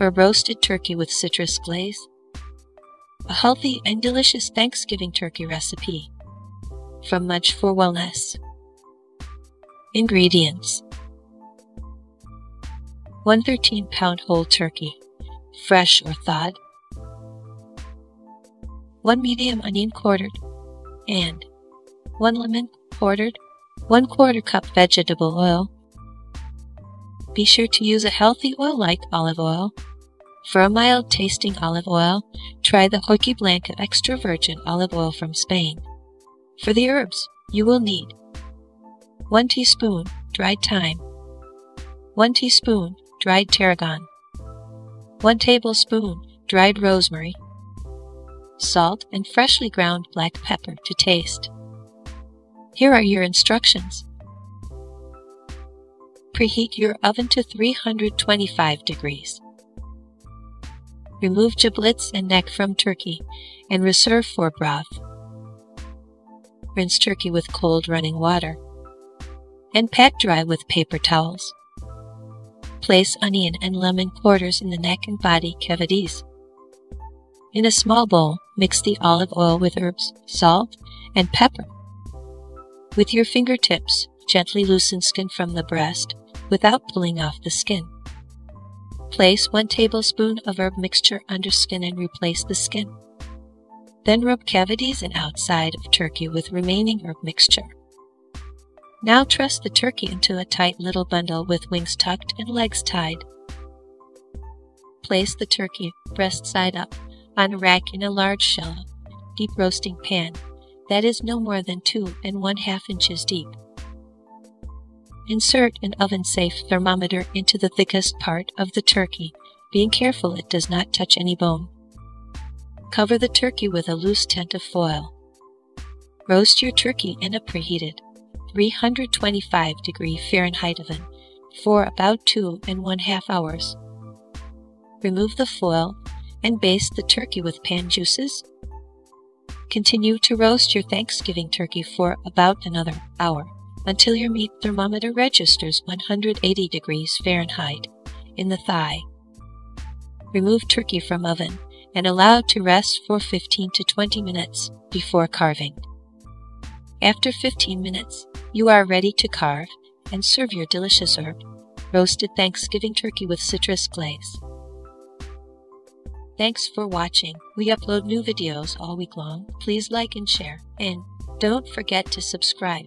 or roasted turkey with citrus glaze. A healthy and delicious Thanksgiving turkey recipe from Much for Wellness. Ingredients: 1 13-pound whole turkey, fresh or thawed, 1 medium onion quartered, and 1 lemon quartered, 1/4 cup vegetable oil. Be sure to use a healthy oil like olive oil. For a mild-tasting olive oil, try the Hoki Blanca extra virgin olive oil from Spain. For the herbs, you will need 1 teaspoon dried thyme, 1 teaspoon dried tarragon, 1 tablespoon dried rosemary, salt and freshly ground black pepper to taste. Here are your instructions. Preheat your oven to 325 degrees. Remove giblets and neck from turkey and reserve for broth. Rinse turkey with cold running water and pat dry with paper towels. Place onion and lemon quarters in the neck and body cavities. In a small bowl, mix the olive oil with herbs, salt, and pepper. With your fingertips, gently loosen skin from the breast without pulling off the skin. Place 1 tablespoon of herb mixture under skin and replace the skin. Then rub cavities and outside of turkey with remaining herb mixture. Now truss the turkey into a tight little bundle with wings tucked and legs tied. Place the turkey, breast side up, on a rack in a large shallow, deep roasting pan that is no more than 2 1/2 inches deep. Insert an oven-safe thermometer into the thickest part of the turkey, being careful it does not touch any bone. Cover the turkey with a loose tent of foil. Roast your turkey in a preheated 325-degree Fahrenheit oven for about 2 1/2 hours. Remove the foil and baste the turkey with pan juices. Continue to roast your Thanksgiving turkey for about another hour until your meat thermometer registers 180 degrees Fahrenheit in the thigh. Remove turkey from oven and allow it to rest for 15 to 20 minutes before carving. After 15 minutes, you are ready to carve and serve your delicious roasted Thanksgiving turkey with citrus glaze. Thanks for watching. We upload new videos all week long. Please like and share, and don't forget to subscribe.